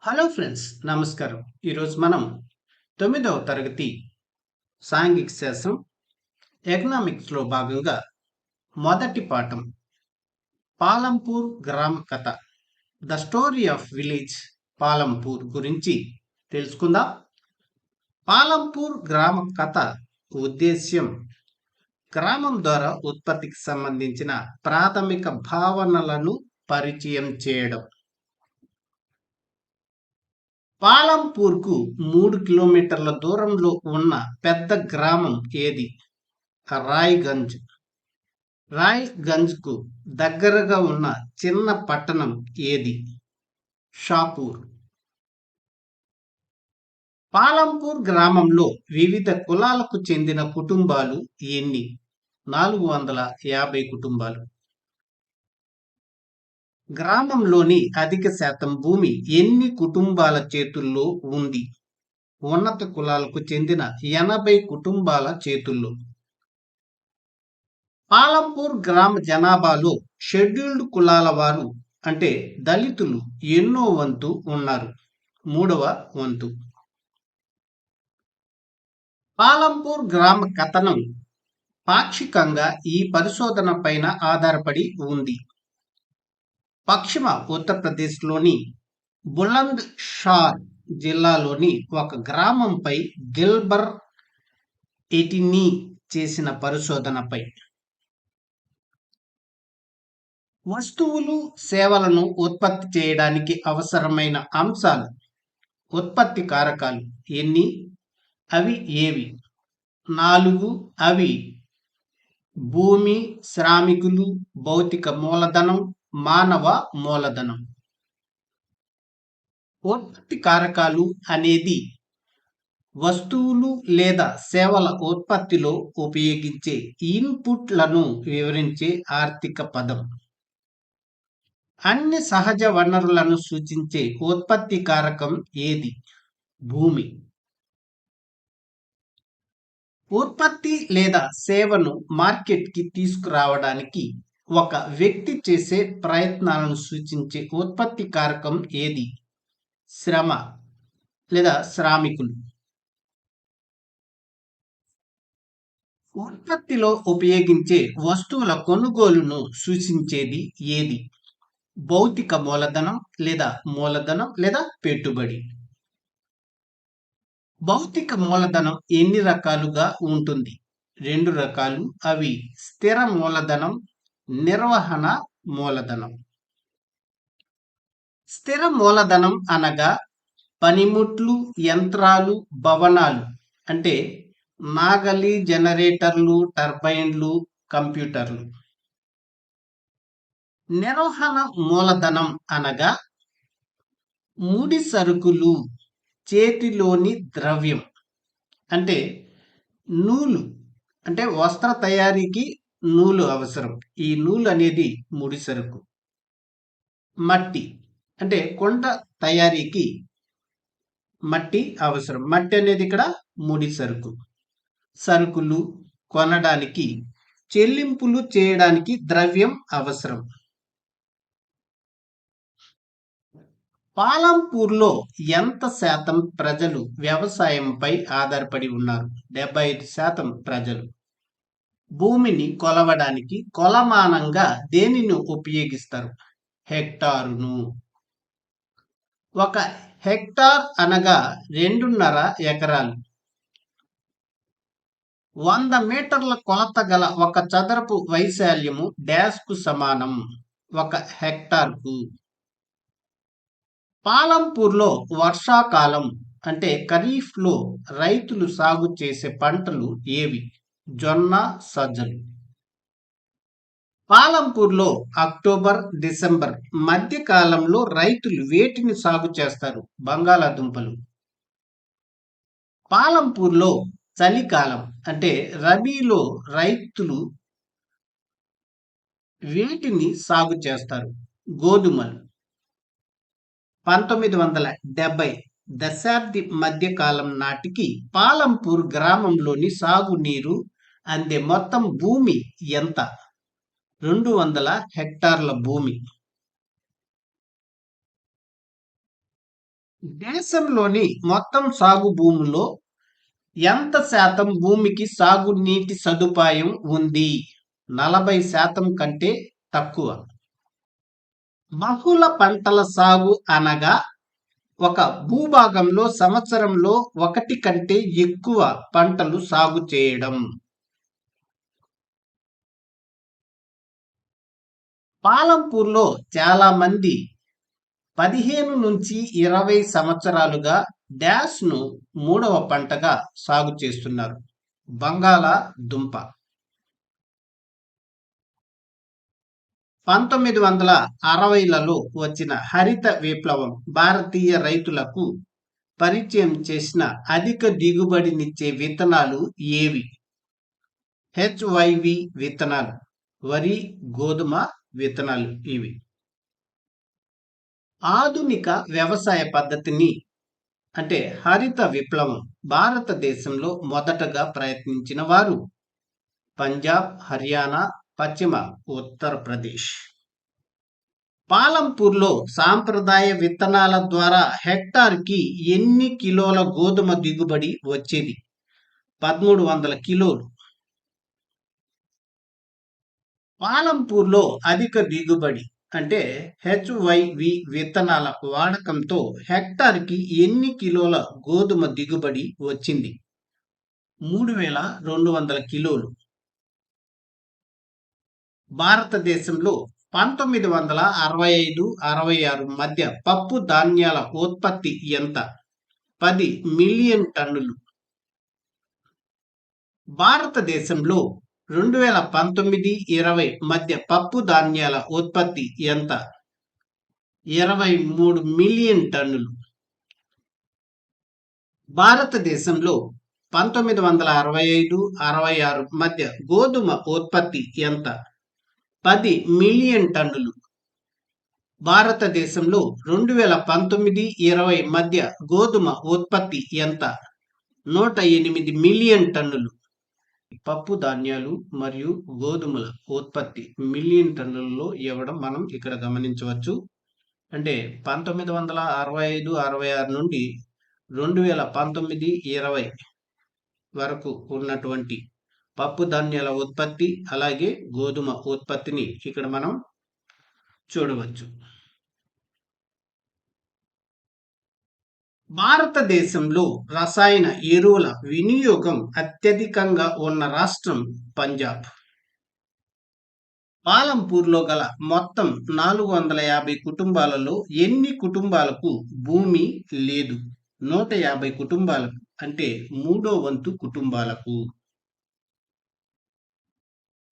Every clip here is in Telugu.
హలో ఫ్రెండ్స్, నమస్కారం. ఈరోజు మనం 9వ తరగతి సాంఘిక శాస్త్రం ఎకనామిక్స్లో భాగంగా మొదటి పాఠం పాలంపూర్ గ్రామ కథ the story of village Palampur గురించి తెలుసుకుందాం. పాలంపూర్ గ్రామ కథ ఉద్దేశ్యం గ్రామం ద్వారా ఉత్పత్తికి సంబంధించిన ప్రాథమిక భావనలను పరిచయం చేయడం. పాలంపూర్కు 3 కిలోమీటర్ల దూరంలో ఉన్న పెద్ద గ్రామం ఏది? రాయ్గంజ్. రాయ్గంజ్కు దగ్గరగా ఉన్న చిన్న పట్టణం ఏది? షాపూర్. పాలంపూర్ గ్రామంలో వివిధ కులాలకు చెందిన కుటుంబాలు ఎన్ని? 450 కుటుంబాలు. గ్రామంలోని అధిక శాతం భూమి ఎన్ని కుటుంబాల చేతుల్లో ఉంది? ఉన్నత కులాలకు చెందిన 80 కుటుంబాల చేతుల్లో. పాలంపూర్ గ్రామ జనాభాలో షెడ్యూల్డ్ కులాల వారు అంటే దళితులు ఎన్నో వంతు ఉన్నారు? 3వ వంతు. పాలంపూర్ గ్రామ కథనం పాక్షికంగా ఈ పరిశోధన పైన ఆధారపడి ఉంది. పశ్చిమ ఉత్తరప్రదేశ్లోని బులంద్ షార్ జిల్లాలోని ఒక గ్రామంపై దిల్బర్ ఎటినీ చేసిన పరిశోధనపై. వస్తువులు సేవలను ఉత్పత్తి చేయడానికి అవసరమైన అంశాలు, ఉత్పత్తి కారకాలు ఎన్ని? అవి ఏవి? 4. అవి భూమి, శ్రామికులు, భౌతిక మూలధనం, మానవ మూలధనం. ఉత్పత్తి కారకాలు అనేది వస్తువులు లేదా సేవల ఉత్పత్తిలో ఉపయోగించే ఇన్పుట్లను వివరించే ఆర్థిక పదం. అన్ని సహజ వనరులను సూచించే ఉత్పత్తి కారకం ఏది? భూమి. ఉత్పత్తి లేదా సేవను మార్కెట్కి తీసుకురావడానికి ఒక వ్యక్తి చేసే ప్రయత్నాలను సూచించే ఉత్పత్తి కారకం ఏది? శ్రమ లేదా శ్రామికులు. ఉత్పత్తిలో ఉపయోగించే వస్తువుల కొనుగోలును సూచించేది ఏది? భౌతిక మూలధనం లేదా పెట్టుబడి. భౌతిక మూలధనం ఎన్ని రకాలుగా ఉంటుంది? 2 రకాలు. అవి స్థిర మూలధనం, నిర్వహణ మూలధనం. స్థిర మూలధనం అనగా పనిముట్లు, యంత్రాలు, భవనాలు అంటే నాగలి, జనరేటర్లు, టర్బైన్లు, కంప్యూటర్లు. నిర్వహణ మూలధనం అనగా ముడి సరుకులు, చేతిలోని ద్రవ్యం అంటే నూలు, అంటే వస్త్ర తయారీకి నూలు అవసరం. ఈ నూలు అనేది ముడి సరుకు. మట్టి అంటే కొండ తయారీకి మట్టి అవసరం. మట్టి అనేది ఇక్కడ ముడి సరుకు. సరుకులు కొనడానికి, చెల్లింపులు చేయడానికి ద్రవ్యం అవసరం. పాలంపూర్లో ఎంత శాతం ప్రజలు వ్యవసాయంపై ఆధారపడి ఉన్నారు? 75% ప్రజలు. భూమిని కొలవడానికి కొలమానంగా దేనిని ఉపయోగిస్తారు? హెక్టారును. 1 హెక్టార్ అనగా 2.5 ఎకరాలు. 100 మీటర్ల కొలత గల ఒక చదరపు వైశాల్యము డాష్కు సమానం? 1 హెక్టార్కు. పాలంపూర్లో వర్షాకాలం అంటే ఖరీఫ్లో రైతులు సాగు చేసే పంటలు ఏవి? జొన్న, సజ్జలు. పాలంపూర్లో అక్టోబర్, డిసెంబర్ మధ్య కాలంలో రైతులు వేటిని సాగు చేస్తారు? బంగాళాదుంపలు. పాలంపూర్లో చలికాలం అంటే రబీలో రైతులు వేటిని సాగు చేస్తారు? గోధుమలు. 1970 దశాబ్ది మధ్యకాలం నాటికి పాలంపూర్ గ్రామంలోని సాగునీరు అందే మొత్తం భూమి ఎంత? 200 హెక్టార్ల భూమి. దేశంలోని మొత్తం సాగు భూముల్లో ఎంత శాతం భూమికి సాగునీటి సదుపాయం ఉంది? 40% కంటే తక్కువ. బహుళ పంటల సాగు అనగా ఒక భూభాగంలో సంవత్సరంలో ఒకటి కంటే ఎక్కువ పంటలు సాగు చేయడం. పాలంపూర్లో చాలా మంది 15 నుంచి 20 సంవత్సరాలుగా ను మూడవ పంటగా సాగు చేస్తున్నారు. బంగాళాదుంప. 1960లలో వచ్చిన హరిత విప్లవం భారతీయ రైతులకు పరిచయం చేసిన అధిక దిగుబడినిచ్చే విత్తనాలు ఏవి? HYV విత్తనాలు, వరి, గోధుమ విత్తనాలు ఇవి. ఆధునిక వ్యవసాయ పద్ధతిని అంటే హరిత విప్లవం భారతదేశంలో మొదటగా ప్రయత్నించిన వారు పంజాబ్, హర్యానా, పశ్చిమ ఉత్తరప్రదేశ్. పాలంపూర్లో సాంప్రదాయ విత్తనాల ద్వారా హెక్టార్కి ఎన్ని కిలోల గోధుమ దిగుబడి వచ్చేది? 1300 కిలోలు. పాలంపూర్లో అధిక దిగుబడి అంటే HYV విత్తనాల వాడకంతో హెక్టార్కి ఎన్ని కిలోల గోధుమ దిగుబడి వచ్చింది? 3200 కిలోలు. భారతదేశంలో 1965-66 మధ్య పప్పు ధాన్యాల ఉత్పత్తి ఎంత? 10 మిలియన్ టన్నులు. భారతదేశంలో 2019-20 మధ్య పప్పు ధాన్యాల ఉత్పత్తి ఎంత? 23 మిలియన్ టన్నులు. భారతదేశంలో 1965-66 మధ్య గోధుమ ఉత్పత్తి ఎంత? 10 మిలియన్ టన్నులు. భారతదేశంలో 2019-20 మధ్య గోధుమ ఉత్పత్తి ఎంత? 108 మిలియన్ టన్నులు. పప్పు ధాన్యాలు మరియు గోధుమల ఉత్పత్తి మిలియన్ టన్నులలో ఇవ్వడం మనం ఇక్కడ గమనించవచ్చు. అంటే 1965-66 నుండి 2019-20 వరకు ఉన్నటువంటి పప్పు ధాన్యాల ఉత్పత్తి అలాగే గోధుమ ఉత్పత్తిని ఇక్కడ మనం చూడవచ్చు. భారతదేశంలో రసాయన ఎరువుల వినియోగం అత్యధికంగా ఉన్న రాష్ట్రం పంజాబ్. పాలంపూర్లో గల మొత్తం 450 కుటుంబాలలో ఎన్ని కుటుంబాలకు భూమి లేదు? 150 కుటుంబాలకు, అంటే 3/3 కుటుంబాలకు.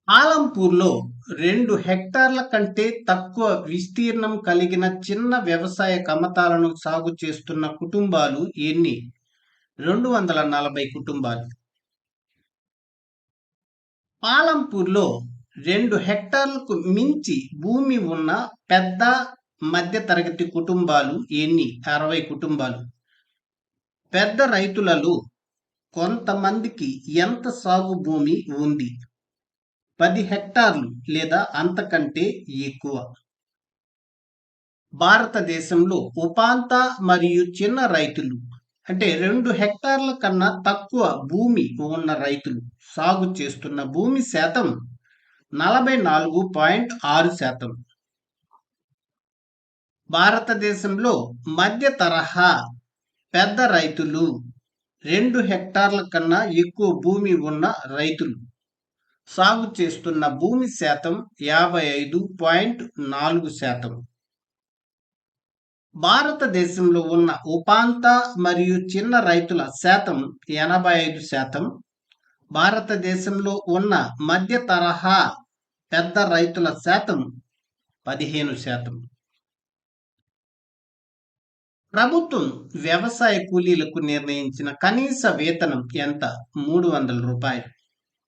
పాలంపూర్లో 2 హెక్టార్ల కంటే తక్కువ విస్తీర్ణం కలిగిన చిన్న వ్యవసాయ కమతాలను సాగు చేస్తున్న కుటుంబాలు ఎన్ని? 240 కుటుంబాలు. పాలంపూర్లో 2 హెక్టార్లకు మించి భూమి ఉన్న పెద్ద మధ్య తరగతి కుటుంబాలు ఎన్ని? 60 కుటుంబాలు. పెద్ద రైతులలో కొంతమందికి ఎంత సాగు భూమి ఉంది? 10 హెక్టార్లు లేదా అంతకంటే ఎక్కువ. భారతదేశంలో ఉపాంత మరియు చిన్న రైతులు అంటే 2 హెక్టార్ల కన్నా తక్కువ భూమి ఉన్న రైతులు సాగు చేస్తున్న భూమి శాతం 44.6%. భారతదేశంలో మధ్య తరహా పెద్ద రైతులు 2 హెక్టార్ల కన్నా ఎక్కువ భూమి ఉన్న రైతులు సాగు చేస్తున్న భూమి శాతం 55.4%. భారతదేశంలో ఉన్న ఉపాంత మరియు చిన్న రైతుల శాతం 85%. భారతదేశంలో ఉన్న మధ్య తరహా పెద్ద రైతుల శాతం 15%. ప్రభుత్వం వ్యవసాయ కూలీలకు నిర్ణయించిన కనీస వేతనం ఎంత? 300 రూపాయలు.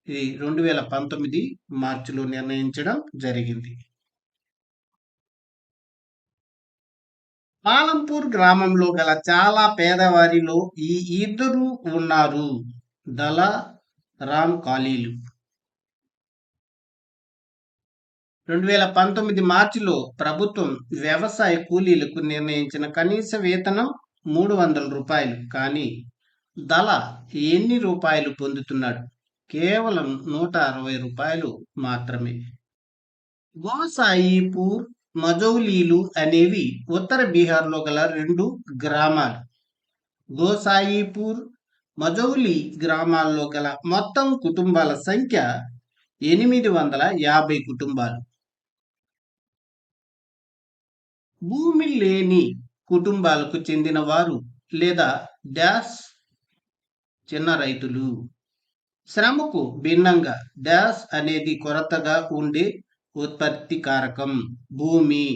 ఇది 2019 మార్చిలో నిర్ణయించడం జరిగింది. పాలంపూర్ గ్రామంలో గల చాలా పేదవారిలో ఈ ఇద్దరు ఉన్నారు. దళ రామ్ కాలీలు. 2019 మార్చిలో ప్రభుత్వం వ్యవసాయ కూలీలకు నిర్ణయించిన కనీస వేతనం రూ. 300. కానీ దళ ఎన్ని రూపాయలు పొందుతున్నాడు? కేవలం రూ. 160 మాత్రమే. గోసాయిపూర్, మజౌలీలు అనేవి ఉత్తర బీహార్లో గల 2 గ్రామాలు. గోసాయిపూర్, మజౌలి గ్రామాల్లో గల మొత్తం కుటుంబాల సంఖ్య 850 కుటుంబాలు. భూమి లేని కుటుంబాలకు చెందిన వారు లేదా డాష్ చిన్న రైతులు. శ్రమకు భిన్నంగా డాష్ అనేది కొరతగా ఉండే ఉత్పత్తి కారకం భూమి.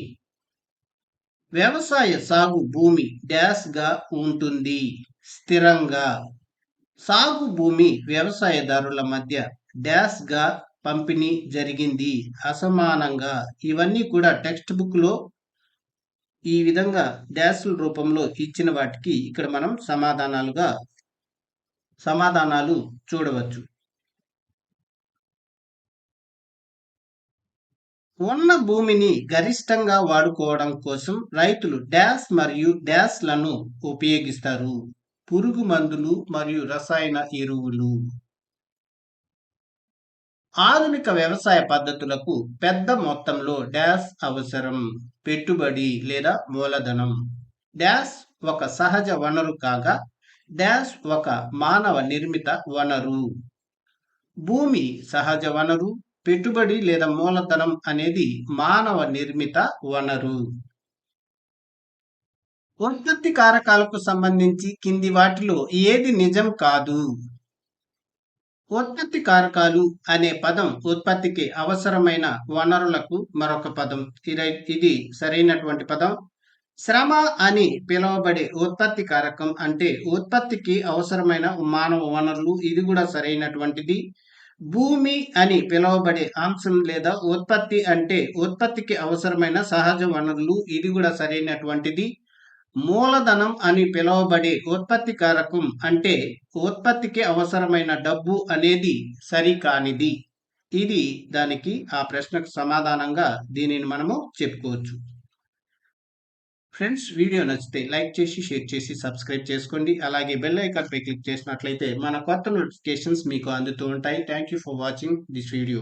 వ్యవసాయ సాగు భూమి డాష్ గా ఉంటుంది స్థిరంగా. సాగు భూమి వ్యవసాయదారుల మధ్య డాష్ గా పంపిణీ జరిగింది అసమానంగా. ఇవన్నీ కూడా టెక్స్ట్ బుక్ లో ఈ విధంగా డాష్ల రూపంలో ఇచ్చిన వాటికి ఇక్కడ మనం సమాధానాలు చూడవచ్చు. ఉన్న భూమిని గరిష్టంగా వాడుకోవడం కోసం రైతులు డాష్ మరియు డాష్లను ఉపయోగిస్తారు. పురుగు మందులు మరియు రసాయన ఎరువులు. ఆధునిక వ్యవసాయ పద్ధతులకు పెద్ద మొత్తంలో డాష్ అవసరం. పెట్టుబడి లేదా మూలధనం. డాష్ ఒక సహజ వనరు కాగా డాష్ ఒక మానవ నిర్మిత వనరు. భూమి సహజ వనరు, పెట్టుబడి లేదా మూలధనం అనేది మానవ నిర్మిత వనరు. ఉత్పత్తి కారకాలకు సంబంధించి కింది వాటిలో ఏది నిజం కాదు? ఉత్పత్తి కారకాలు అనే పదం ఉత్పత్తికి అవసరమైన వనరులకు మరొక పదం. ఇది సరైనటువంటి పదం. శ్రమ అని పిలువబడే ఉత్పత్తి కారకం అంటే ఉత్పత్తికి అవసరమైన మానవ వనరులు. ఇది కూడా సరైనటువంటిది. భూమి అని పిలువబడే అంశం లేదా ఉత్పత్తి అంటే ఉత్పత్తికి అవసరమైన సహజ వనరులు. ఇది కూడా సరైనటువంటిది. మూలధనం అని పిలువబడే ఉత్పత్తి కారకం అంటే ఉత్పత్తికి అవసరమైన డబ్బు అనేది సరికానిది. ఇది దానికి ఆ ప్రశ్నకు సమాధానంగా దీనిని మనము చెప్పుకోవచ్చు. ఫ్రెండ్స్, వీడియో నచ్చితే లైక్ చేసి, షేర్ చేసి, సబ్స్క్రైబ్ చేసుకోండి. అలాగే బెల్ ఐకాన్ పై క్లిక్ చేసినట్లయితే మన కొత్త నోటిఫికేషన్స్ మీకు అందుతూ ఉంటాయి. Thank you for watching this video.